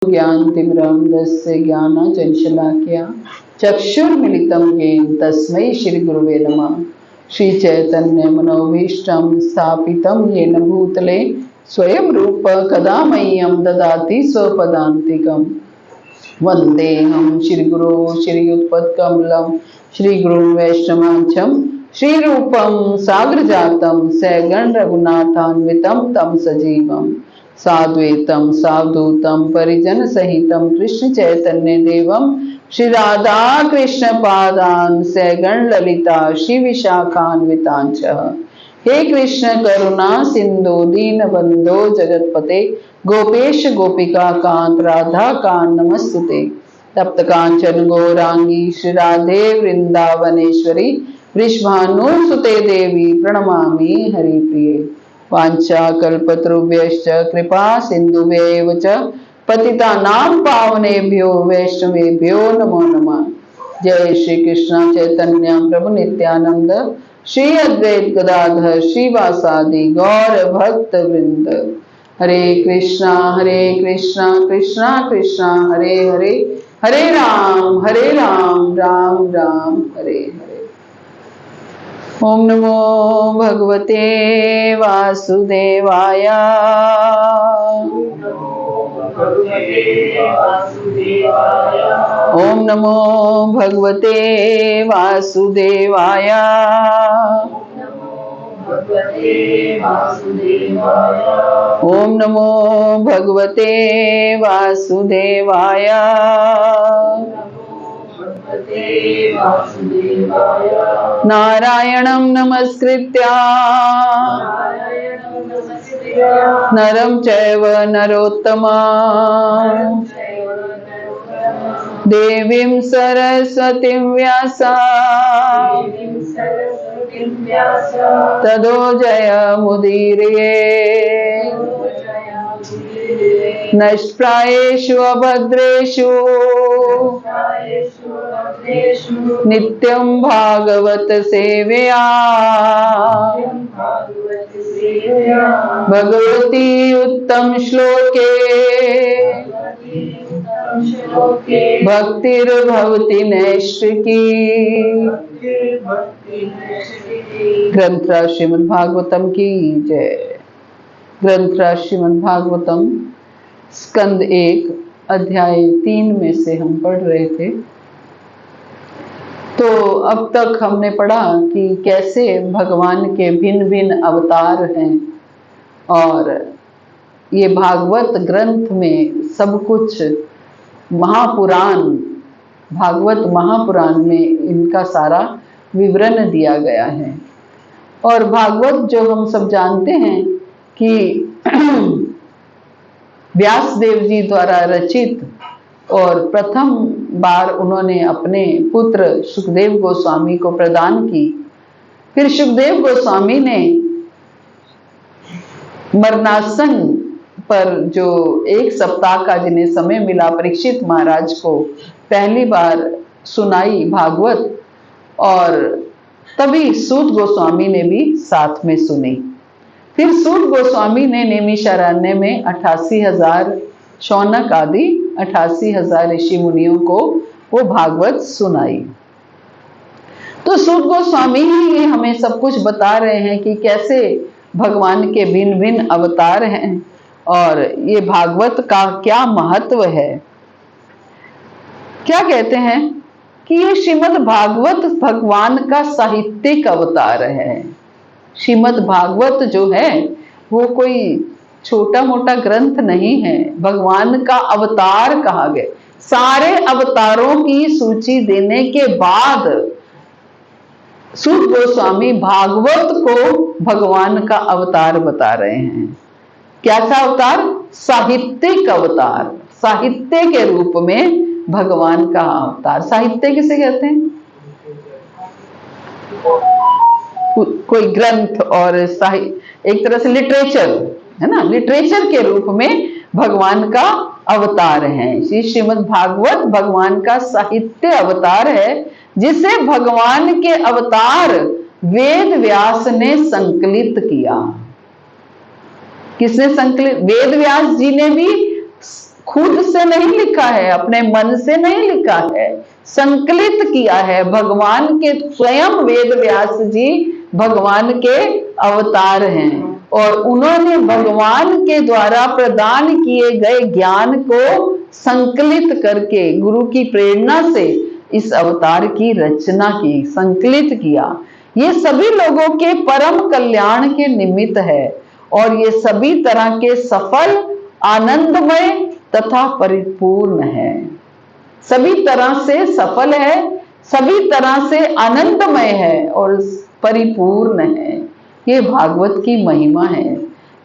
ज्ञानतिमिरान्धस्य ज्ञानाञ्जनशलाकया चक्षुर्मिलितं येन तस्मै श्रीगुरुवे नमः। श्रीचैतन्यमनोभीष्टं स्थापितं येन भूतले स्वयं रूप कदा मह्यं ददाति स्वपदान्तिकं। वन्देऽहं श्रीगुरो श्रीयुतपत्कमलं श्रीगुरुं वैष्णवांशं श्रीरूपं साग्रजातं सगण रघुनाथान्वितं तं सजीवम् साद्वैतं सावधूतं परिजन सहितं कृष्ण चैतन्य देवं श्री राधा कृष्ण पादान सगण ललिता श्री विशाखान्वितांच। हे कृष्ण करुणा सिंधु दीन बंधो जगतपते गोपेश गोपिका कांत राधा कांत नमस्तुते। तप्त कांचन गौरांगी श्री राधे वृंदावनेश्वरी वृषभानुसुते देवी प्रणमामि हरिप्रिये। वाञ्छाकल्पतरुभ्यश्च कृपा सिन्धुभ्यैव च पतितानां पावनेभ्यो वैष्णवेभ्यो नमो नमः। जय श्री कृष्ण चैतन्य प्रभु नित्यानंद श्री अद्वैत गदाधर श्रीवासादि गौर भक्त वृंद। हरे कृष्णा कृष्णा कृष्णा हरे हरे, हरे राम राम राम हरे हरे। ओम नमो भगवते वासुदेवाय। ओम नमो भगवते वासुदेवाय। ओम नमो भगवते वासुदेवाय। नारायणं नमस्कृत्य नरं चैव नरोत्तमं देवीं सरस्वतीं व्यासा ततो जयमुदीरये। नष्प्रायेषु अभद्रेषु नित्यं भागवत सेवया भगवती उत्तम श्लोके भक्तिर्भवति नैष्ठिकी। ग्रंथराज श्रीमद् भागवतम की जय। ग्रंथराज श्रीमद् भागवतम स्कंद 1 अध्याय 3 में से हम पढ़ रहे थे। तो अब तक हमने पढ़ा कि कैसे भगवान के भिन्न भिन्न अवतार हैं और ये भागवत ग्रंथ में सब कुछ महापुराण, भागवत महापुराण में इनका सारा विवरण दिया गया है। और भागवत जो हम सब जानते हैं कि व्यास देव जी द्वारा रचित और प्रथम बार उन्होंने अपने पुत्र सुखदेव गोस्वामी को प्रदान की। फिर सुखदेव गोस्वामी ने मरणासन पर जो 1 सप्ताह का जिन्हें समय मिला परीक्षित महाराज को पहली बार सुनाई भागवत, और तभी सूत गोस्वामी ने भी साथ में सुनी। फिर सूत गोस्वामी ने नैमिषारण्य में 88,000 शौनक आदि 88,000 ऋषि मुनियों को वो भागवत सुनाई। तो सूत गोस्वामी ही ये हमें सब कुछ बता रहे हैं कि कैसे भगवान के भिन्न भिन्न अवतार हैं और ये भागवत का क्या महत्व है। क्या कहते हैं कि ये श्रीमद् भागवत भगवान का साहित्यिक अवतार है। श्रीमद् भागवत जो है वो कोई छोटा मोटा ग्रंथ नहीं है, भगवान का अवतार कहा गया। सारे अवतारों की सूची देने के बाद सूत गोस्वामी भागवत को भगवान का अवतार बता रहे हैं। क्या सा अवतार? साहित्यिक अवतार, साहित्य के रूप में भगवान का अवतार। साहित्य किसे कहते हैं? कोई ग्रंथ और एक तरह से लिटरेचर है ना, लिटरेचर के रूप में भगवान का अवतार है। श्रीमद् भागवत भगवान का साहित्य अवतार है, जिसे भगवान के अवतार वेद व्यास ने संकलित किया। किसने संकलित? वेद व्यास जी ने भी खुद से नहीं लिखा है, अपने मन से नहीं लिखा है, संकलित किया है। भगवान के स्वयं वेद व्यास जी भगवान के अवतार हैं और उन्होंने भगवान के द्वारा प्रदान किए गए ज्ञान को संकलित करके गुरु की प्रेरणा से इस अवतार की रचना की, संकलित किया। ये सभी लोगों के परम कल्याण के निमित्त है और ये सभी तरह के सफल, आनंदमय तथा परिपूर्ण है। सभी तरह से सफल है, सभी तरह से आनंदमय है और परिपूर्ण है। ये भागवत की महिमा है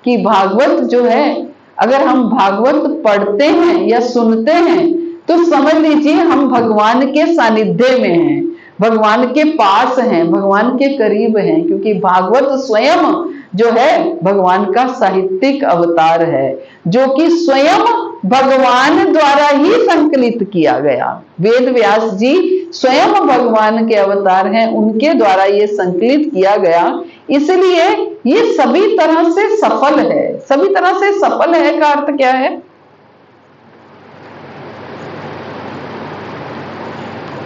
कि भागवत जो है, अगर हम भागवत पढ़ते हैं या सुनते हैं तो समझ लीजिए हम भगवान के सानिध्य में हैं, भगवान के पास हैं, भगवान के करीब हैं, क्योंकि भागवत स्वयं जो है भगवान का साहित्यिक अवतार है, जो कि स्वयं भगवान द्वारा ही संकलित किया गया। वेद व्यास जी स्वयं भगवान के अवतार हैं, उनके द्वारा ये संकलित किया गया, इसलिए ये सभी तरह से सफल है। सभी तरह से सफल है का अर्थ क्या है?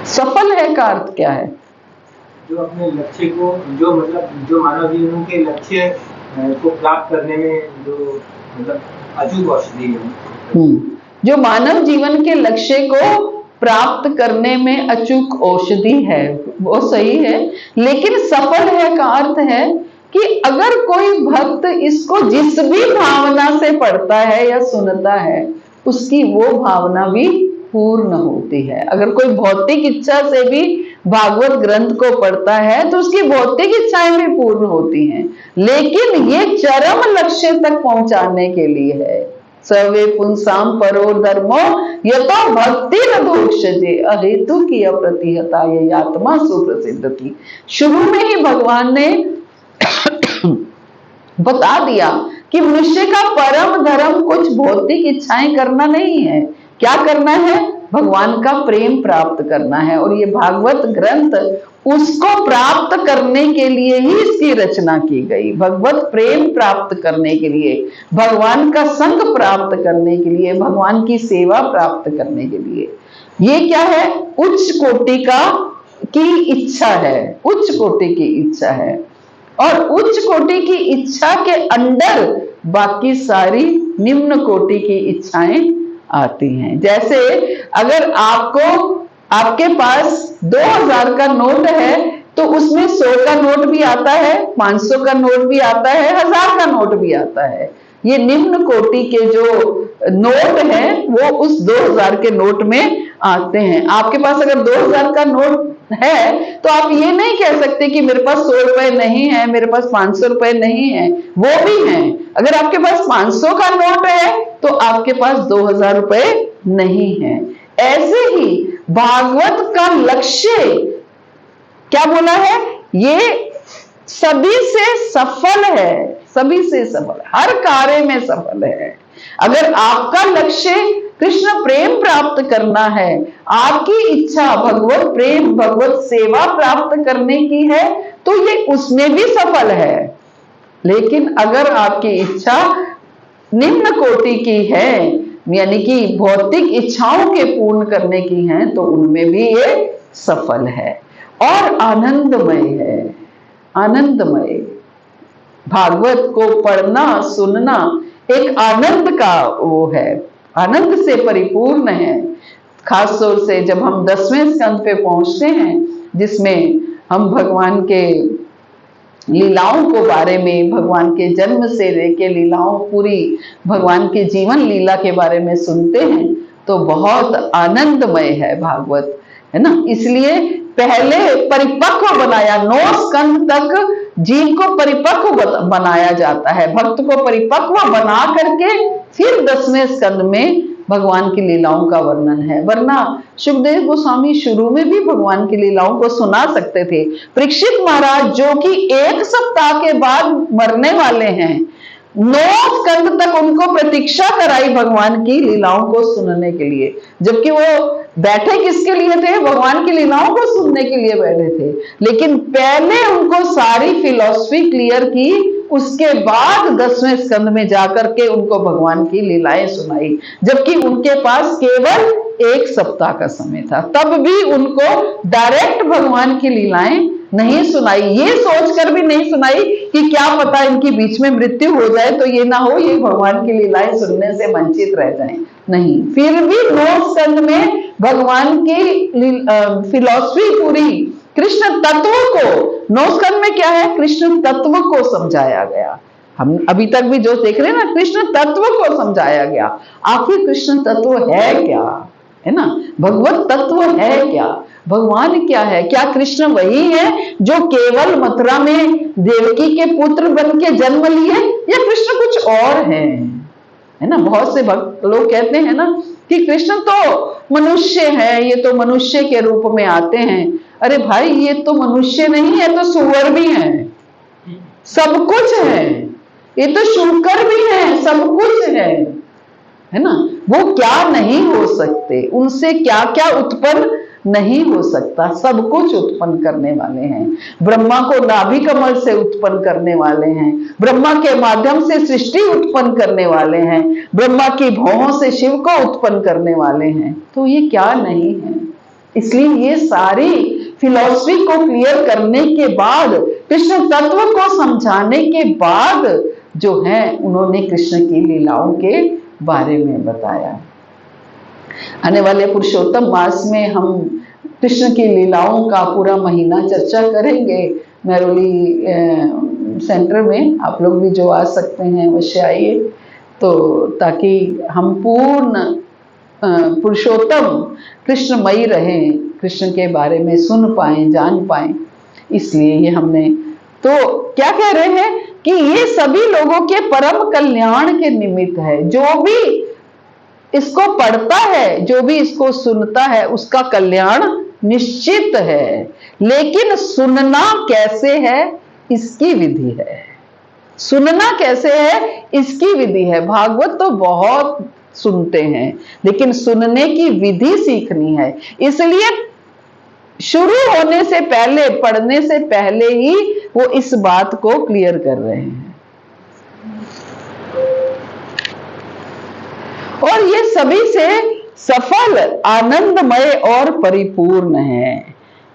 सफल है का अर्थ क्या है? जो अपने लक्ष्य को, जो मतलब जो मानव जीवन के लक्ष्य को प्राप्त करने में जो मतलब अचूक औषधि है। जो मानव जीवन के लक्ष्य को प्राप्त करने में अचूक औषधि है, वो सही है। लेकिन सफल है का अर्थ है कि अगर कोई भक्त इसको जिस भी भावना से पढ़ता है या सुनता है, उसकी वो भावना भी पूर्ण होती है। अगर कोई भौतिक इच्छा से भी भागवत ग्रंथ को पढ़ता है तो उसकी भौतिक इच्छाएं भी पूर्ण होती हैं, लेकिन ये चरम लक्ष्य तक पहुंचाने के लिए है। सर्वे पुंसाम परो धर्मो यतो भक्ति रघोक्षजे अहेतु की अप्रतिहता ये आत्मा सुप्रसिद्ध थी। शुरू में ही भगवान ने बता दिया कि मनुष्य का परम धर्म कुछ भौतिक इच्छाएं करना नहीं है। क्या करना है? भगवान का प्रेम प्राप्त करना है। और ये भागवत ग्रंथ उसको प्राप्त करने के लिए ही इसकी रचना की गई। भगवत प्रेम प्राप्त करने के लिए, भगवान का संग प्राप्त करने के लिए, भगवान की सेवा प्राप्त करने के लिए। ये क्या है? उच्च कोटि की इच्छा है, उच्च कोटि की इच्छा है। और उच्च कोटि की इच्छा के अंदर बाकी सारी निम्न कोटि की इच्छाएं आती हैं। जैसे अगर आपके पास 2000 का नोट है तो उसमें 100 का नोट भी आता है, 500 का नोट भी आता है, 1000 का नोट भी आता है। ये निम्न कोटि के जो नोट हैं वो उस 2000 के नोट में आते हैं। आपके पास अगर 2000 का नोट है तो आप ये नहीं कह सकते कि मेरे पास 100 रुपए नहीं है, मेरे पास 500 रुपए नहीं है, वो भी हैं। अगर आपके पास 500 का नोट है तो आपके पास 2000 रुपए नहीं है। ऐसे ही भागवत का लक्ष्य क्या बोला है? ये सभी से सफल है, सभी से सफल, हर कार्य में सफल है। अगर आपका लक्ष्य कृष्ण प्रेम प्राप्त करना है, आपकी इच्छा भगवत प्रेम, भगवत सेवा प्राप्त करने की है, तो ये उसमें भी सफल है। लेकिन अगर आपकी इच्छा निम्न कोटि की है, यानी कि भौतिक इच्छाओं के पूर्ण करने की है, तो उनमें भी ये सफल है और आनंदमय है। आनंदमय भागवत को पढ़ना सुनना एक आनंद का वो है, आनंद से परिपूर्ण है। खास तौर से जब हम 10वें स्कंद पे पहुंचते हैं, जिसमें हम भगवान के लीलाओं को बारे में, भगवान के जन्म से लेके लीलाओं, पूरी भगवान के जीवन लीला के बारे में सुनते हैं, तो बहुत आनंदमय है भागवत, है ना। इसलिए पहले परिपक्व बनाया, 9 स्कंद तक जीव को परिपक्व बनाया जाता है, भक्त को परिपक्व बना करके फिर 10वें स्कंद में भगवान की लीलाओं का वर्णन है। वरना सुखदेव गोस्वामी शुरू में भी भगवान की लीलाओं को सुना सकते थे। परीक्षित महाराज जो कि 1 सप्ताह के बाद मरने वाले हैं, 9 स्कंद तक उनको प्रतीक्षा कराई भगवान की लीलाओं को सुनने के लिए, जबकि वो बैठे किसके लिए थे? भगवान की लीलाओं को सुनने के लिए बैठे थे। लेकिन पहले उनको सारी फिलॉसफी क्लियर की उसके बाद 10वें स्कंद में जाकर के उनको भगवान की लीलाएं सुनाई, जबकि उनके पास केवल 1 सप्ताह का समय था। तब भी उनको डायरेक्ट भगवान की लीलाएं नहीं सुनाई, ये सोचकर भी नहीं सुनाई कि क्या पता इनकी बीच में मृत्यु हो जाए तो ये ना हो ये भगवान की लीलाएं सुनने से वंचित रह जाएं। नहीं, फिर भी 9 स्कंद में भगवान की फिलॉसफी पूरी, कृष्ण तत्व को, 9 स्कंद में क्या है, कृष्ण तत्व को समझाया गया। हम अभी तक भी जो देख रहे हैं ना, कृष्ण तत्व को समझाया गया। आखिर कृष्ण तत्व है क्या, है ना, भगवत तत्व है क्या, भगवान क्या है, क्या कृष्ण वही है जो केवल मथुरा में देवकी के पुत्र बन के जन्म लिए, या कृष्ण कुछ और है ना। बहुत से भक्त लोग कहते हैं ना कि कृष्ण तो मनुष्य है, ये तो मनुष्य के रूप में आते हैं। अरे भाई, ये तो मनुष्य नहीं है, तो सुअर भी है, सब कुछ है, ये तो शूकर भी है, सब कुछ है ना। वो क्या नहीं हो सकते, उनसे क्या क्या उत्पन्न नहीं हो सकता, सब कुछ उत्पन्न करने वाले हैं। ब्रह्मा को नाभि कमल से उत्पन्न करने वाले हैं, ब्रह्मा के माध्यम से सृष्टि उत्पन्न करने वाले हैं, ब्रह्मा की भौहों से शिव को उत्पन्न करने वाले हैं, तो ये क्या नहीं है। इसलिए ये सारी फिलॉसफी को क्लियर करने के बाद, कृष्ण तत्व को समझाने के बाद जो है उन्होंने कृष्ण की लीलाओं के बारे में बताया। आने वाले पुरुषोत्तम मास में हम कृष्ण की लीलाओं का पूरा महीना चर्चा करेंगे मैरोली सेंटर में। आप लोग भी जो आ सकते हैं अवश्य आइए, तो ताकि हम पूर्ण पुरुषोत्तम कृष्णमयी रहें, कृष्ण के बारे में सुन पाएं, जान पाएं। इसलिए ये हमने तो क्या कह रहे हैं कि ये सभी लोगों के परम कल्याण के निमित्त है। जो भी इसको पढ़ता है, जो भी इसको सुनता है, उसका कल्याण निश्चित है। लेकिन सुनना कैसे है, इसकी विधि है। सुनना कैसे है, इसकी विधि है। भागवत तो बहुत सुनते हैं, लेकिन सुनने की विधि सीखनी है। इसलिए शुरू होने से पहले, पढ़ने से पहले ही वो इस बात को क्लियर कर रहे हैं। और ये सभी से सफल, आनंदमय और परिपूर्ण है।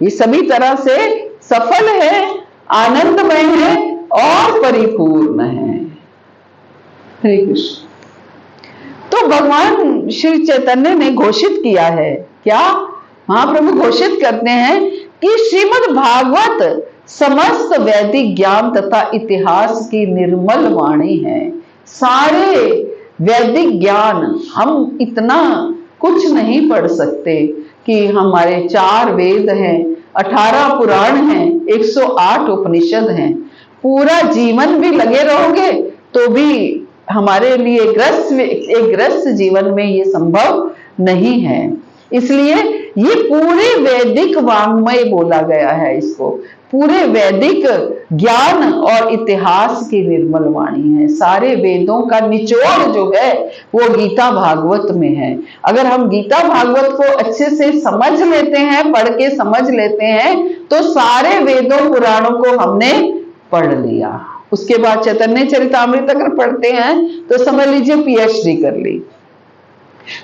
ये सभी तरह से सफल है, आनंदमय है और परिपूर्ण है। हरे कृष्ण। तो भगवान श्री चैतन्य ने घोषित किया है, क्या महाप्रभु घोषित करते हैं कि श्रीमद् भागवत समस्त वैदिक ज्ञान तथा इतिहास की निर्मल वाणी है। सारे वैदिक ज्ञान, हम इतना कुछ नहीं पढ़ सकते कि हमारे 4 वेद हैं, 18 पुराण हैं, 108 उपनिषद हैं। पूरा जीवन भी लगे रहोगे तो भी हमारे लिए एक ग्रस्त जीवन में ये संभव नहीं है। इसलिए ये पूरे वैदिक वाङ्मय बोला गया है इसको, पूरे वैदिक ज्ञान और इतिहास की निर्मल वाणी है। सारे वेदों का निचोड़ जो है वो गीता भागवत में है। अगर हम गीता भागवत को अच्छे से समझ लेते हैं, पढ़ के समझ लेते हैं, तो सारे वेदों पुराणों को हमने पढ़ लिया। उसके बाद चैतन्य चरितामृत अगर पढ़ते हैं तो समझ लीजिए पीएचडी कर ली।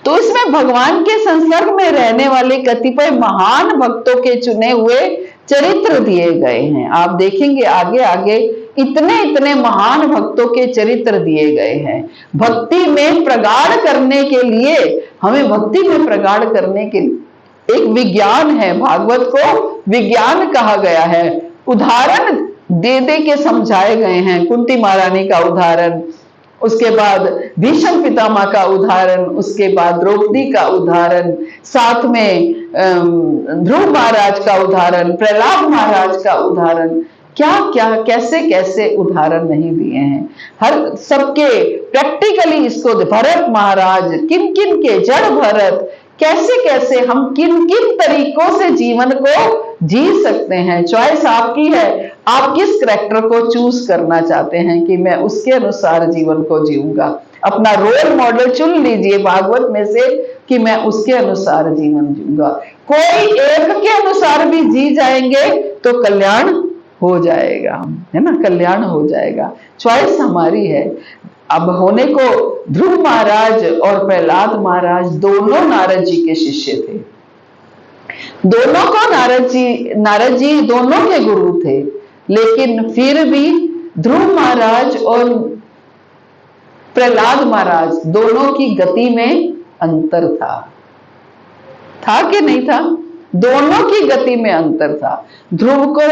तो इसमें भगवान के संसर्ग में रहने वाले कतिपय महान भक्तों के चुने हुए चरित्र दिए गए हैं। आप देखेंगे आगे आगे इतने महान भक्तों के चरित्र दिए गए हैं। भक्ति में प्रगाढ़ करने के लिए, हमें भक्ति में प्रगाढ़ करने के लिए एक विज्ञान है। भागवत को विज्ञान कहा गया है। उदाहरण दे दे के समझाए गए हैं। कुंती महारानी का उदाहरण, उसके बाद भीष्म पितामह का उदाहरण, उसके बाद द्रौपदी का उदाहरण, साथ में ध्रुव महाराज का उदाहरण, प्रहलाद महाराज का उदाहरण, क्या क्या कैसे कैसे उदाहरण नहीं दिए हैं। हर सबके प्रैक्टिकली इसको, भरत महाराज, किन किन के, जड़ भरत, कैसे कैसे हम किन किन तरीकों से जीवन को जी सकते हैं। चॉइस आपकी है, आप किस करैक्टर को चूज करना चाहते हैं कि मैं उसके अनुसार जीवन को जीऊंगा। अपना रोल मॉडल चुन लीजिए भागवत में से कि मैं उसके अनुसार जीवन जीऊंगा। कोई एक के अनुसार भी जी जाएंगे तो कल्याण हो जाएगा, है ना, कल्याण हो जाएगा। चॉइस हमारी है। अब होने को ध्रुव महाराज और प्रहलाद महाराज दोनों नारद जी के शिष्य थे। दोनों को नारद जी दोनों के गुरु थे, लेकिन फिर भी ध्रुव महाराज और प्रहलाद महाराज दोनों की गति में अंतर था कि नहीं था? दोनों की गति में अंतर था। ध्रुव को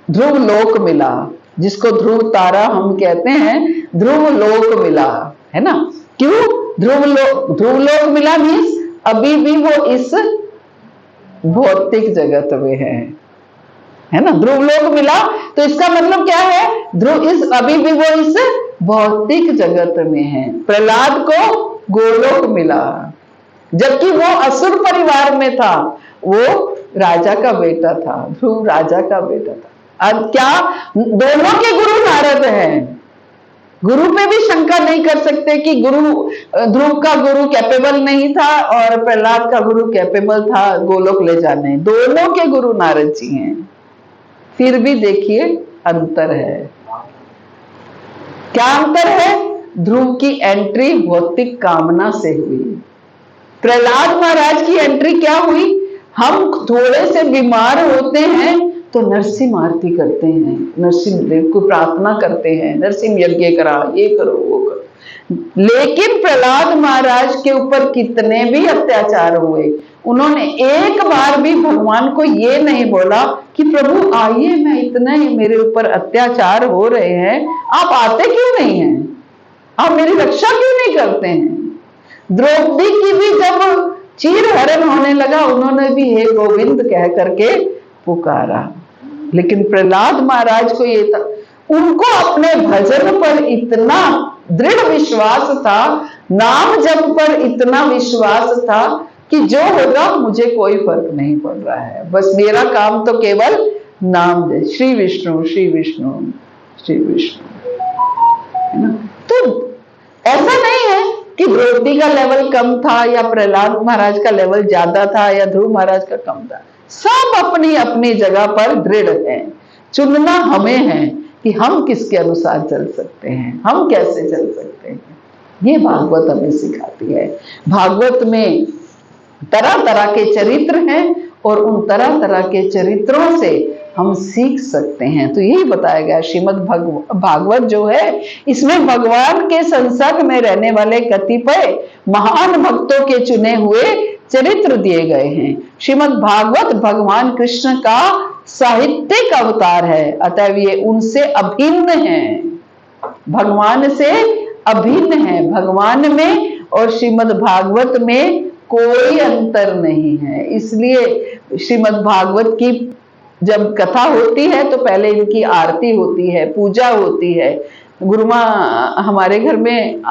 ध्रुव लोक मिला, जिसको ध्रुव तारा हम कहते हैं, ध्रुव लोक मिला, है ना। क्यों ध्रुव लोक मिला? मीन्स अभी भी वो इस भौतिक जगत में है ना। ध्रुव लोक मिला तो इसका मतलब क्या है? ध्रुव अभी भी वो इस भौतिक जगत में है। प्रहलाद को गोलोक मिला, जबकि वो असुर परिवार में था, वो राजा का बेटा था, ध्रुव राजा का बेटा था। अब क्या दोनों के गुरु नारद हैं? गुरु पे भी शंका नहीं कर सकते कि ध्रुव का गुरु कैपेबल नहीं था और प्रहलाद का गुरु कैपेबल था गोलोक ले जाने। दोनों के गुरु नारद जी हैं, फिर भी देखिए अंतर है। क्या अंतर है? ध्रुव की एंट्री भौतिक कामना से हुई, प्रहलाद महाराज की एंट्री क्या हुई? हम थोड़े से बीमार होते हैं तो नरसिंह आरती करते हैं, नरसिंह देव को प्रार्थना करते हैं, नरसिंह यज्ञ करा, ये करो वो करो। लेकिन प्रहलाद महाराज के ऊपर कितने भी अत्याचार हुए, उन्होंने एक बार भी भगवान को ये नहीं बोला कि प्रभु आइए, मैं इतना ही मेरे ऊपर अत्याचार हो रहे हैं, आप आते क्यों नहीं हैं, आप मेरी रक्षा क्यों नहीं करते हैं। द्रौपदी की भी जब चीर हरण होने लगा, उन्होंने भी हे गोविंद कह करके पुकारा। लेकिन प्रहलाद महाराज को ये था, उनको अपने भजन पर इतना दृढ़ विश्वास था, नाम जप पर इतना विश्वास था कि जो होगा मुझे कोई फर्क नहीं पड़ रहा है, बस मेरा काम तो केवल नाम दे, श्री विष्णु श्री विष्णु श्री विष्णु, है ना। तो ऐसा नहीं है कि द्रौपदी का लेवल कम था या प्रहलाद महाराज का लेवल ज्यादा था या ध्रुव महाराज का कम था। सब अपनी अपनी जगह पर दृढ़ हैं। चुनना हमें है कि हम किसके अनुसार चल सकते हैं, हम कैसे चल सकते हैं। ये भागवत हमें सिखाती है। भागवत में तरह तरह के चरित्र हैं और उन तरह तरह के चरित्रों से हम सीख सकते हैं। तो यही बताया गया श्रीमद् भागवत जो है, इसमें भगवान के संसर्ग में रहने वाले कतिपय महान भक्तों के चुने हुए चरित्र दिए गए हैं। श्रीमद् भागवत भगवान कृष्ण का साहित्यिक अवतार है, अतः ये उनसे अभिन्न है, भगवान से अभिन्न है। भगवान में और श्रीमद् भागवत में कोई अंतर नहीं है। इसलिए श्रीमद् भागवत की जब कथा होती है तो पहले इनकी आरती होती है, पूजा होती है। गुरुमा हमारे घर में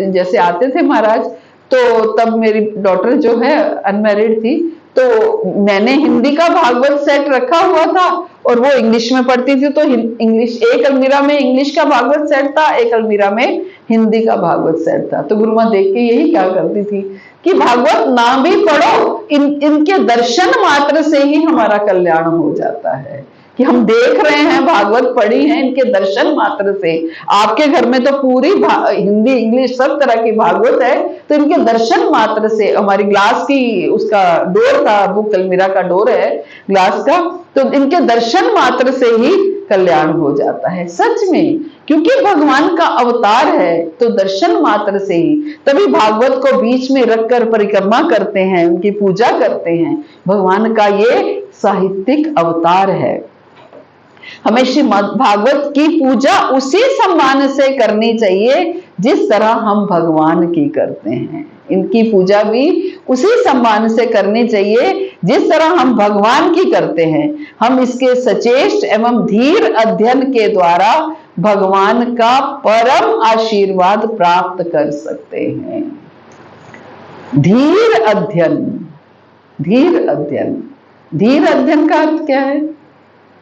जैसे आते थे महाराज, तो तब मेरी डॉटर जो है अनमैरिड थी, तो मैंने हिंदी का भागवत सेट रखा हुआ था और वो इंग्लिश में पढ़ती थी, तो इंग्लिश, एक अलमीरा में इंग्लिश का भागवत सेट था, एक अलमीरा में हिंदी का भागवत सेट था। तो गुरुमा देख के यही क्या करती थी कि भागवत ना भी पढ़ो, इनके दर्शन मात्र से ही हमारा कल्याण हो जाता है। कि हम देख रहे हैं, भागवत पढ़ी है, इनके दर्शन मात्र से। आपके घर में तो पूरी हिंदी इंग्लिश सब तरह की भागवत है, तो इनके दर्शन मात्र से, हमारी ग्लास की उसका डोर था, बुक अलमीरा का डोर है ग्लास का, तो इनके दर्शन मात्र से ही कल्याण हो जाता है। सच में, क्योंकि भगवान का अवतार है तो दर्शन मात्र से ही, तभी भागवत को बीच में रखकर परिक्रमा करते हैं, उनकी पूजा करते हैं। भगवान का ये साहित्यिक अवतार है। हमें श्रीमद् भागवत की पूजा उसी सम्मान से करनी चाहिए जिस तरह हम भगवान की करते हैं। इनकी पूजा भी उसी सम्मान से करनी चाहिए जिस तरह हम भगवान की करते हैं। हम इसके सचेष्ट एवं धीर अध्ययन के द्वारा भगवान का परम आशीर्वाद प्राप्त कर सकते हैं। धीर अध्ययन, धीर अध्ययन, धीर अध्ययन का अर्थ क्या है?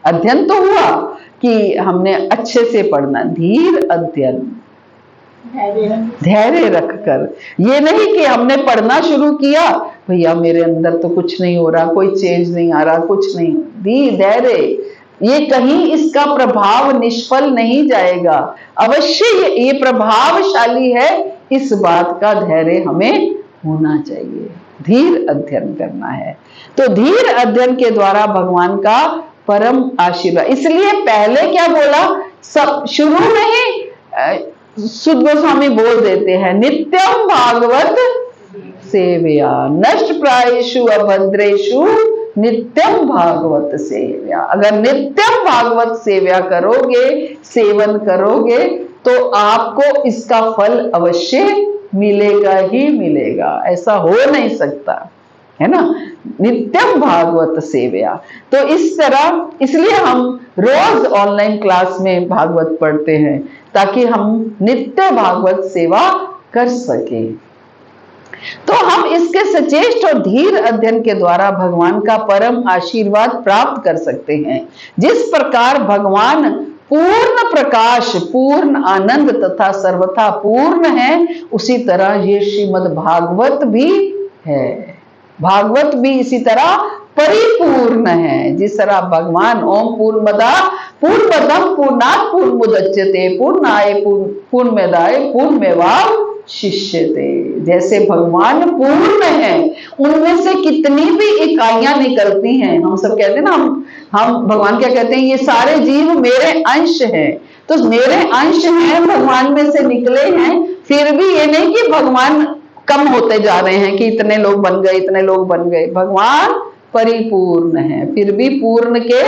अध्ययन तो हुआ कि हमने अच्छे से पढ़ना, धीर अध्ययन, धैर्य रखकर। ये नहीं कि हमने पढ़ना शुरू किया, भैया मेरे अंदर तो कुछ नहीं हो रहा, कोई चेंज नहीं आ रहा, कुछ नहीं, धैर्य, ये कहीं इसका प्रभाव निष्फल नहीं जाएगा, अवश्य ये प्रभावशाली है। इस बात का धैर्य हमें होना चाहिए, धीर अध्ययन करना है। तो धीर अध्ययन के द्वारा भगवान का परम आशीर्वाद। इसलिए पहले क्या बोला, सब शुरू में ही सुध गोस्वामी बोल देते हैं, नित्यम भागवत सेवया नष्ट प्रायेषु अभद्रेषु नित्यम भागवत सेव्या। अगर नित्यम भागवत सेव्या करोगे, सेवन करोगे, तो आपको इसका फल अवश्य मिलेगा ही मिलेगा, ऐसा हो नहीं सकता, है ना। नित्यम भागवत सेव्या। तो इस तरह, इसलिए हम रोज ऑनलाइन क्लास में भागवत पढ़ते हैं, ताकि हम नित्य भागवत सेवा कर सके। तो हम इसके सचेष्ट और धीर अध्ययन के द्वारा भगवान का परम आशीर्वाद प्राप्त कर सकते हैं। जिस प्रकार भगवान पूर्ण प्रकाश, पूर्ण आनंद तथा सर्वथा पूर्ण है, उसी तरह ये श्रीमद् भागवत भी है। भागवत भी इसी तरह परिपूर्ण है। जिस तरह भगवान ओम पूर्णमदः पूर्णात् पूर्णमुदच्यते पूर्णाय पूर्णमेवाय पूर्णमेवावशिष्यते। जैसे भगवान पूर्ण है, उनमें से कितनी भी इकाइयां निकलती हैं। हम सब कहते हैं ना, हम भगवान क्या कहते हैं, ये सारे जीव मेरे अंश हैं। तो मेरे अंश हैं, भगवान में से निकले हैं, फिर भी ये नहीं कि भगवान कम होते जा रहे हैं कि इतने लोग बन गए, इतने लोग बन गए। भगवान परिपूर्ण है, फिर भी पूर्ण के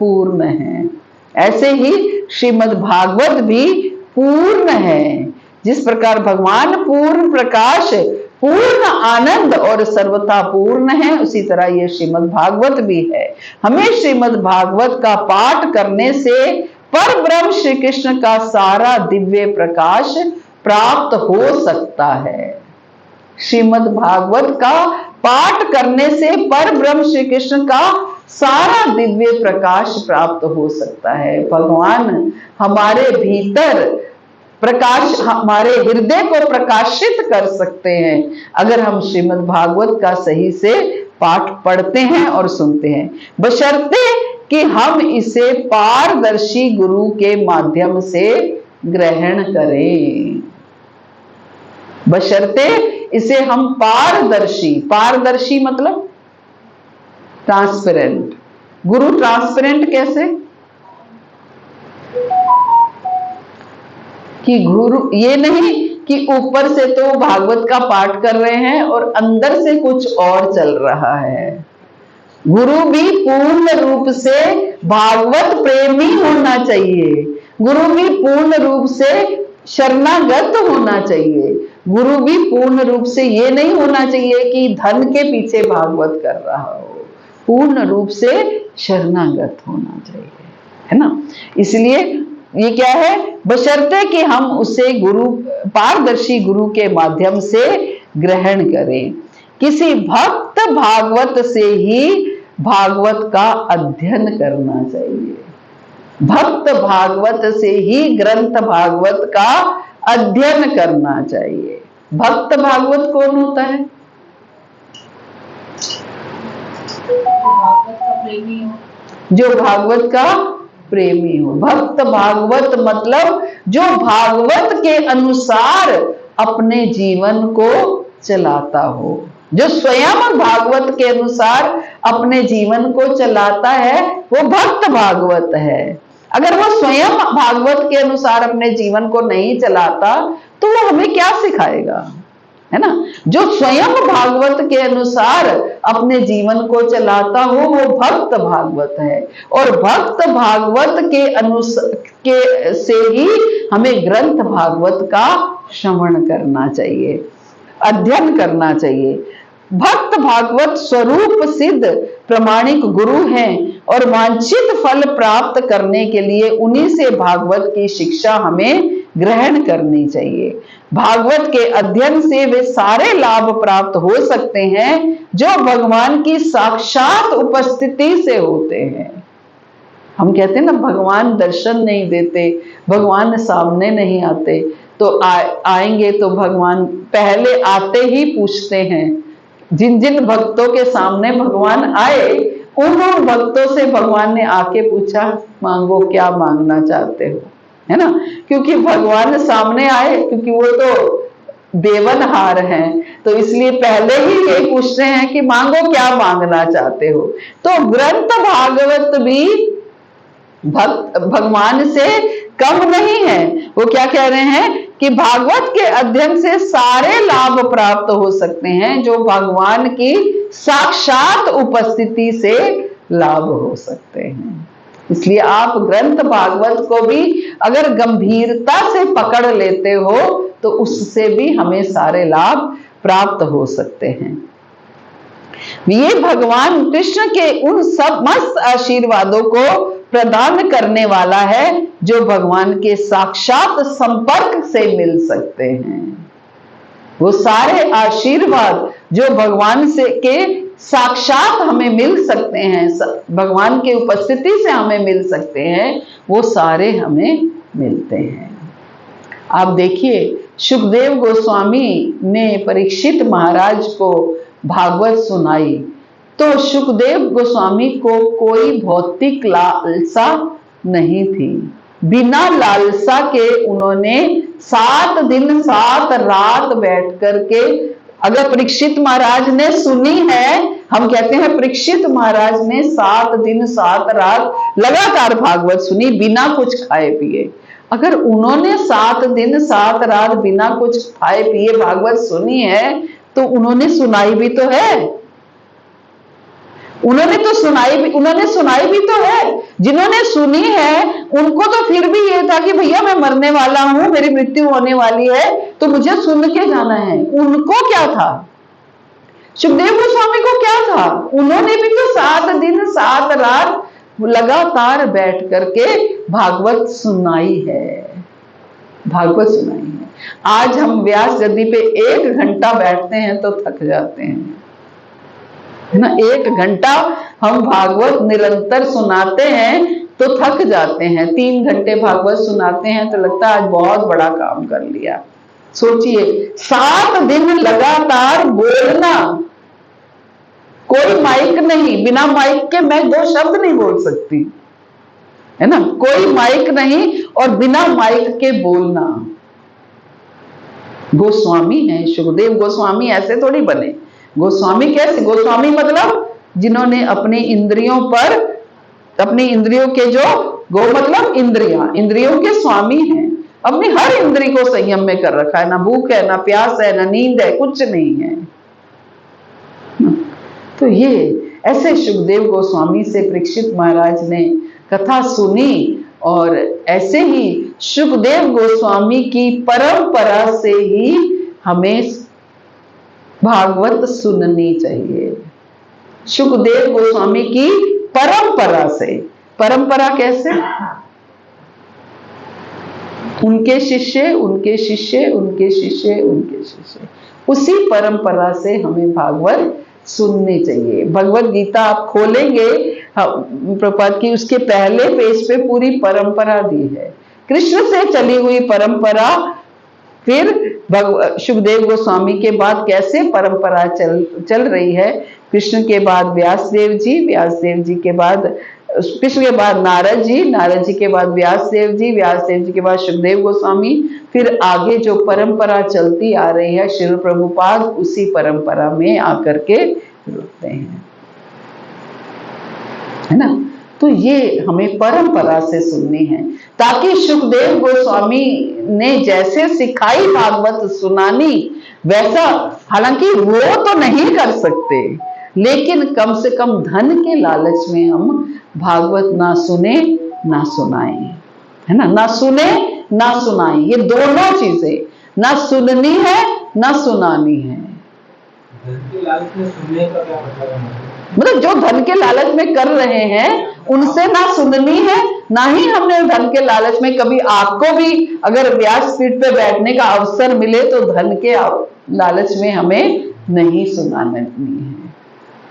पूर्ण हैं। ऐसे ही श्रीमद् भागवत भी पूर्ण है। जिस प्रकार भगवान पूर्ण प्रकाश, पूर्ण आनंद और सर्वथा पूर्ण है, उसी तरह ये श्रीमद् भागवत भी है। हमें श्रीमद् भागवत का पाठ करने से पर ब्रह्म श्री कृष्ण का सारा दिव्य प्रकाश प्राप्त हो सकता है। श्रीमद् भागवत का पाठ करने से पर ब्रह्म श्री कृष्ण का सारा दिव्य प्रकाश प्राप्त हो सकता है। भगवान हमारे भीतर प्रकाश, हमारे हृदय को प्रकाशित कर सकते हैं, अगर हम श्रीमद् भागवत का सही से पाठ पढ़ते हैं और सुनते हैं, बशर्ते कि हम इसे पारदर्शी गुरु के माध्यम से ग्रहण करें। बशर्ते इसे हम पारदर्शी मतलब ट्रांसपेरेंट। गुरु ट्रांसपेरेंट कैसे कि गुरु ये नहीं कि ऊपर से तो भागवत का पाठ कर रहे हैं और अंदर से कुछ और चल रहा है। गुरु भी पूर्ण रूप से भागवत प्रेमी होना चाहिए। गुरु भी पूर्ण रूप से शरणागत होना चाहिए। गुरु भी पूर्ण रूप से ये नहीं होना चाहिए कि धन के पीछे भागवत कर रहा हो। पूर्ण रूप से शरणागत होना चाहिए, है ना। इसलिए ये क्या है, बशर्ते कि हम उसे पारदर्शी गुरु के माध्यम से ग्रहण करें। किसी भक्त भागवत से ही भागवत का अध्ययन करना चाहिए। भक्त भागवत से ही ग्रंथ भागवत का अध्ययन करना चाहिए। भक्त भागवत कौन होता है? जो भागवत का प्रेमी हो। भक्त भागवत मतलब जो भागवत के अनुसार अपने जीवन को चलाता हो, जो स्वयं भागवत के अनुसार अपने जीवन को चलाता है, वो भक्त भागवत है। अगर वो स्वयं भागवत के अनुसार अपने जीवन को नहीं चलाता, तो वो हमें क्या सिखाएगा, है ना। जो स्वयं भागवत के अनुसार अपने जीवन को चलाता हो, वो भक्त भागवत है। और भक्त भागवत के अनुसार से ही हमें ग्रंथ भागवत का श्रवण करना चाहिए, अध्ययन करना चाहिए। भक्त भागवत स्वरूप सिद्ध प्रामाणिक गुरु हैं और वांछित फल प्राप्त करने के लिए उन्हीं से भागवत की शिक्षा हमें ग्रहण करनी चाहिए। भागवत के अध्ययन से वे सारे लाभ प्राप्त हो सकते हैं जो भगवान की साक्षात उपस्थिति से होते हैं। हम कहते हैं ना, भगवान दर्शन नहीं देते, भगवान सामने नहीं आते, तो आएंगे तो भगवान पहले आते ही पूछते हैं। जिन जिन भक्तों के सामने भगवान आए, उन भक्तों से भगवान ने आके पूछा, मांगो क्या मांगना चाहते हो, है ना। क्योंकि भगवान सामने आए, क्योंकि वो तो देवनहार हैं, तो इसलिए पहले ही ये पूछते हैं कि मांगो क्या मांगना चाहते हो। तो ग्रंथ भागवत भी भगवान से कम नहीं है। वो क्या कह रहे हैं कि भागवत के अध्ययन से सारे लाभ प्राप्त हो सकते हैं जो भगवान की साक्षात उपस्थिति से लाभ हो सकते हैं। इसलिए आप ग्रंथ भागवत को भी अगर गंभीरता से पकड़ लेते हो तो उससे भी हमें सारे लाभ प्राप्त हो सकते हैं। ये भगवान कृष्ण के उन समस्त आशीर्वादों को प्रदान करने वाला है जो भगवान के साक्षात संपर्क से मिल सकते हैं। वो सारे आशीर्वाद जो भगवान से के साक्षात हमें मिल सकते हैं, भगवान की उपस्थिति से हमें मिल सकते हैं, वो सारे हमें मिलते हैं। आप देखिए, सुखदेव गोस्वामी ने परीक्षित महाराज को भागवत सुनाई तो सुखदेव गोस्वामी को कोई भौतिक लालसा नहीं थी। बिना लालसा के उन्होंने 7 दिन 7 रात बैठ करके, अगर परीक्षित महाराज ने सुनी है, हम कहते हैं परीक्षित महाराज ने 7 दिन 7 रात लगातार भागवत सुनी बिना कुछ खाए पिए। अगर उन्होंने 7 दिन 7 रात बिना कुछ खाए पिए भागवत सुनी है तो उन्होंने सुनाई भी तो है। उन्होंने सुनाई भी तो है। जिन्होंने सुनी है उनको तो फिर भी ये था कि भैया मैं मरने वाला हूं, मेरी मृत्यु होने वाली है, तो मुझे सुन के जाना है। उनको क्या था? सुखदेव गोस्वामी को क्या था? उन्होंने भी तो 7 दिन 7 रात लगातार बैठ करके भागवत सुनाई है। भागवत सुनाई है। आज हम व्यास गद्दी पे 1 घंटा बैठते हैं तो थक जाते हैं, है ना। 1 घंटा हम भागवत निरंतर सुनाते हैं तो थक जाते हैं। 3 घंटे भागवत सुनाते हैं तो लगता है आज बहुत बड़ा काम कर लिया। सोचिए, 7 दिन लगातार बोलना, कोई माइक नहीं, बिना माइक के मैं 2 शब्द नहीं बोल सकती, है ना। कोई माइक नहीं और बिना माइक के बोलना। गोस्वामी हैं सुखदेव गोस्वामी, ऐसे थोड़ी बने। गोस्वामी कैसे? गोस्वामी मतलब जिन्होंने अपनी इंद्रियों पर, अपनी इंद्रियों के जो, गो मतलब इंद्रियों के स्वामी हैं, अपनी हर इंद्री को संयम में कर रखा है। ना भूख है, ना प्यास है, ना नींद है, कुछ नहीं है। तो ये ऐसे सुखदेव गोस्वामी से परीक्षित महाराज ने कथा सुनी और ऐसे ही सुखदेव गोस्वामी की परंपरा से ही हमें भागवत सुननी चाहिए। सुखदेव गोस्वामी की परंपरा से। परंपरा कैसे? उनके शिष्य, उनके शिष्य, उनके शिष्य, उनके शिष्य, उसी परंपरा से हमें भागवत सुननी चाहिए। भगवत गीता आप खोलेंगे प्रपात की, उसके पहले पेज पे पूरी परंपरा दी है। कृष्ण से चली हुई परंपरा, फिर सुखदेव गोस्वामी के बाद कैसे परंपरा चल रही है। कृष्ण के बाद व्यासदेव जी के बाद, कृष्ण के बाद नारद जी के बाद व्यासदेव जी के बाद सुखदेव गोस्वामी, फिर आगे जो परंपरा चलती आ रही है श्रील प्रभुपाद, उसी परंपरा में आकर के रुकते हैं, है ना। तो ये हमें परंपरा से सुननी है, ताकि सुखदेव गोस्वामी ने जैसे सिखाई भागवत सुनानी वैसा, हालांकि वो तो नहीं कर सकते, लेकिन कम से कम धन के लालच में हम भागवत ना सुने ना सुनाएं, है ना। ना सुने ना सुनाएं, ये दोनों चीजें, ना सुननी है ना सुनानी है। धन के लालच में सुनने का क्या मतलब है? मतलब जो धन के लालच में कर रहे हैं उनसे ना सुननी है, ना ही हमने धन के लालच में, कभी आपको भी अगर व्यासपीठ पे बैठने का अवसर मिले तो धन के लालच में हमें नहीं सुनानी है।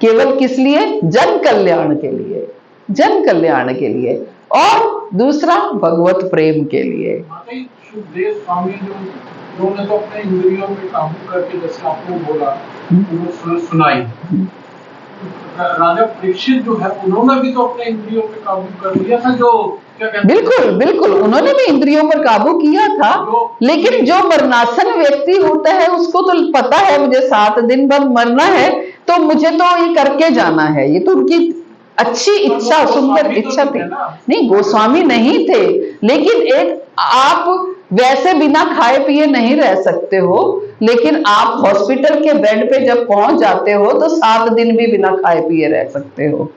केवल किस लिए? जन कल्याण के लिए, जन कल्याण के लिए, और दूसरा भगवत प्रेम के लिए। सुखदेव स्वामी उन्होंने तो अपने इंद्रियों पे काबू करके, जैसे आपने बोला, वो सुनाई। राजा परीक्षित जो है उन्होंने भी तो अपने इंद्रियों पे काबू कर लिया था, जो क्या कहते हैं, बिल्कुल बिल्कुल, उन्होंने भी इंद्रियों पर काबू किया था। लेकिन जो मरणासन व्यक्ति होता है उसको तो पता है मुझे 7 दिन बाद मरना है, तो मुझे तो ये करके जाना है। ये तो उनकी अच्छी इच्छा, सुंदर इच्छा थी। नहीं, गोस्वामी नहीं थे, लेकिन एक आप वैसे बिना खाए पिए नहीं रह सकते हो, लेकिन आप हॉस्पिटल के बेड पे जब पहुंच जाते हो तो 7 दिन भी बिना खाए पिए रह सकते हो,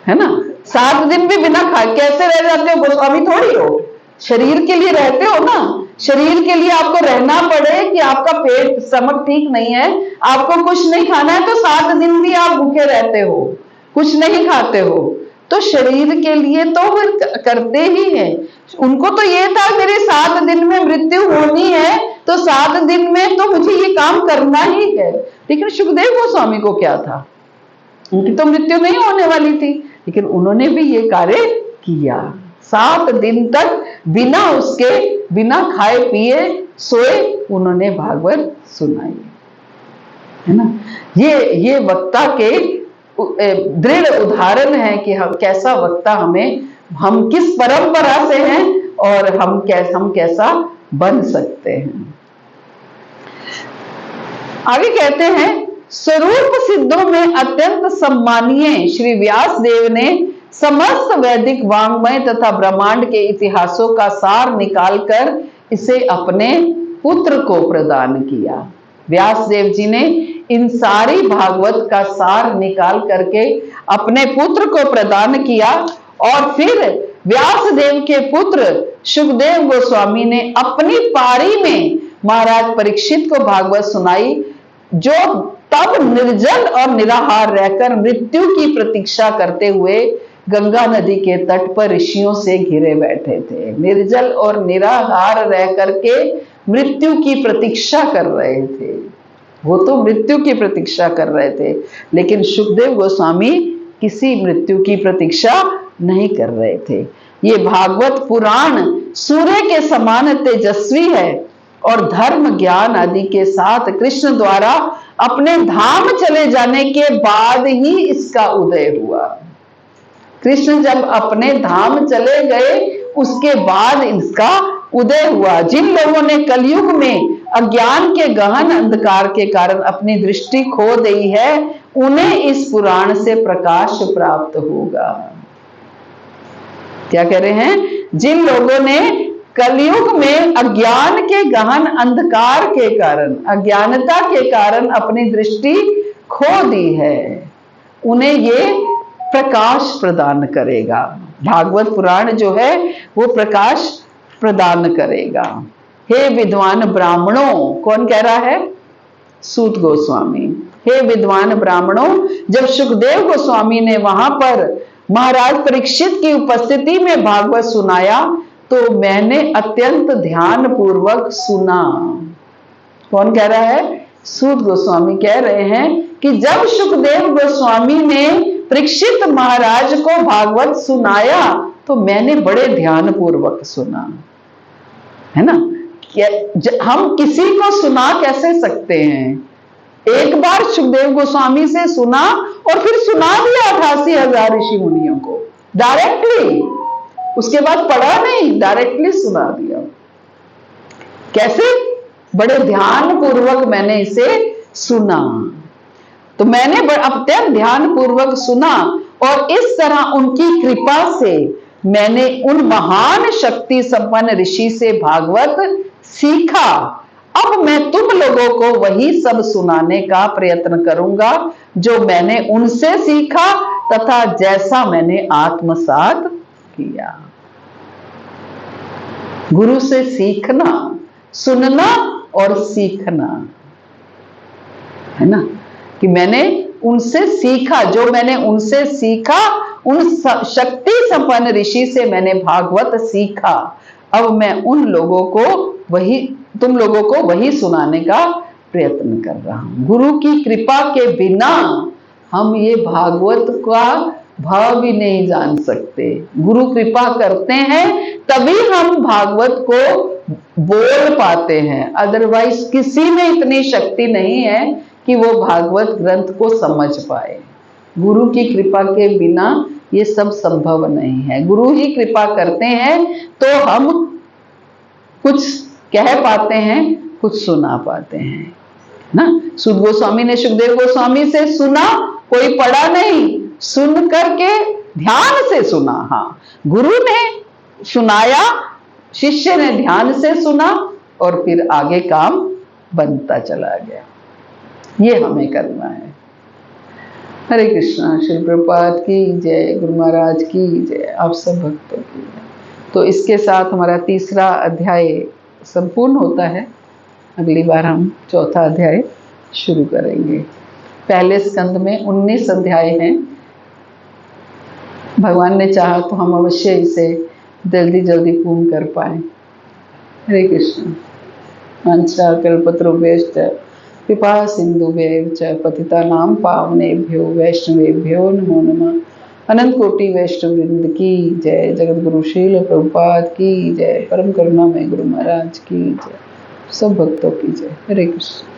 है ना। 7 दिन भी बिना खाए कैसे रह जाते हो? गोस्वामी थोड़ी हो, शरीर के लिए रहते हो ना। शरीर के लिए आपको रहना पड़े कि आपका पेट स्टमक ठीक नहीं है, आपको कुछ नहीं खाना है, तो 7 दिन भी आप भूखे रहते हो, कुछ नहीं खाते हो, तो शरीर के लिए तो वो करते ही हैं। उनको तो ये था मेरे 7 दिन में मृत्यु होनी है, तो 7 दिन में तो मुझे ये काम करना ही है। लेकिन सुखदेव गोस्वामी को क्या था? उनकी तो मृत्यु नहीं होने वाली थी, लेकिन उन्होंने भी ये कार्य किया। 7 दिन तक बिना खाए पिए सोए उन्होंने भागवत सुनाई, है ना। ये वक्ता के दृढ़ उदाहरण है कि हम कैसा वक्ता हम किस परंपरा से हैं और हम कैसा बन सकते हैं। आगे कहते हैं, स्वरूप सिद्धों में अत्यंत सम्मानीय श्री व्यास देव ने समस्त वैदिक वांग्मय तथा ब्रह्मांड के इतिहासों का सार निकालकर इसे अपने पुत्र को प्रदान किया। व्यास देव जी ने इन सारी भागवत का सार निकाल करके अपने पुत्र को प्रदान किया, और फिर व्यास देव के पुत्र सुखदेव गोस्वामी ने अपनी पारी में महाराज परीक्षित को भागवत सुनाई, जो तब निर्जल और निराहार रहकर मृत्यु की प्रतीक्षा करते हुए गंगा नदी के तट पर ऋषियों से घिरे बैठे थे। निर्जल और निराहार रह करके मृत्यु की प्रतीक्षा कर रहे थे, वो तो मृत्यु की प्रतीक्षा कर रहे थे, लेकिन सुखदेव गोस्वामी किसी मृत्यु की प्रतीक्षा नहीं कर रहे थे। ये भागवत पुराण सूर्य के समान तेजस्वी है और धर्म ज्ञान आदि के साथ कृष्ण द्वारा अपने धाम चले जाने के बाद ही इसका उदय हुआ। कृष्ण जब अपने धाम चले गए उसके बाद इसका उदय हुआ। जिन लोगों ने कलयुग में अज्ञान के गहन अंधकार के कारण अपनी दृष्टि खो दी है, उन्हें इस पुराण से प्रकाश प्राप्त होगा। क्या कह रहे हैं? जिन लोगों ने कलयुग में अज्ञान के गहन अंधकार के कारण, अज्ञानता के कारण अपनी दृष्टि खो दी है, उन्हें ये प्रकाश प्रदान करेगा। भागवत पुराण जो है वो प्रकाश प्रदान करेगा। हे विद्वान ब्राह्मणों, कौन कह रहा है? सूत गोस्वामी। हे विद्वान ब्राह्मणों, जब सुखदेव गोस्वामी ने वहां पर महाराज परीक्षित की उपस्थिति में भागवत सुनाया तो मैंने अत्यंत ध्यान पूर्वक सुना। कौन कह रहा है? सूत गोस्वामी कह रहे हैं कि जब सुखदेव गोस्वामी ने परीक्षित महाराज को भागवत सुनाया तो मैंने बड़े ध्यान पूर्वक सुना, है ना। हम किसी को सुना कैसे सकते हैं? एक बार सुखदेव गोस्वामी से सुना और फिर सुना दिया 88,000 ऋषि मुनियों को डायरेक्टली, उसके बाद पढ़ा नहीं, डायरेक्टली सुना दिया। कैसे? बड़े ध्यान पूर्वक मैंने इसे सुना। तो मैंने अत्यंत ध्यान पूर्वक सुना और इस तरह उनकी कृपा से मैंने उन महान शक्ति संपन्न ऋषि से भागवत सीखा। अब मैं तुम लोगों को वही सब सुनाने का प्रयत्न करूंगा जो मैंने उनसे सीखा तथा जैसा मैंने आत्मसात किया। गुरु से सीखना, सुनना और सीखना, है ना, कि मैंने उनसे सीखा, जो मैंने उनसे सीखा, उन शक्ति संपन्न ऋषि से मैंने भागवत सीखा। अब मैं उन लोगों को वही, तुम लोगों को वही सुनाने का प्रयत्न कर रहा हूं। गुरु की कृपा के बिना हम ये भागवत का भाव भी नहीं जान सकते। गुरु कृपा करते हैं तभी हम भागवत को बोल पाते हैं, अदरवाइज किसी में इतनी शक्ति नहीं है कि वो भागवत ग्रंथ को समझ पाए। गुरु की कृपा के बिना ये सब संभव नहीं है। गुरु ही कृपा करते हैं तो हम कुछ कह पाते हैं, कुछ सुना पाते हैं ना। सुद गोस्वामी ने सुखदेव गोस्वामी से सुना, कोई पढ़ा नहीं, सुन करके ध्यान से सुना। हाँ, गुरु ने सुनाया, शिष्य ने ध्यान से सुना और फिर आगे काम बनता चला गया। ये हमें करना है। हरे कृष्णा। श्री प्रभुपाद की जय, गुरु महाराज की जय, आप सब भक्तों की जय। तो इसके साथ हमारा तीसरा अध्याय संपूर्ण होता है। अगली बार हम चौथा अध्याय शुरू करेंगे। पहले स्कंद में 19 अध्याय हैं। भगवान ने चाहा तो हम अवश्य इसे जल्दी जल्दी पूर्ण कर पाए। हरे कृष्ण। वाञ्छा कल्पतरुभ्यश्च कृपा सिन्धुभ्यैव च पतितानां पावनेभ्यो वैष्णवेभ्यो नमो नमः। अनंत कोटि वैष्णव वृंद की जय। जगत गुरु शील प्रभुपाद की जय। परम करुणा में गुरु महाराज की जय। सब भक्तों की जय। हरे कृष्ण।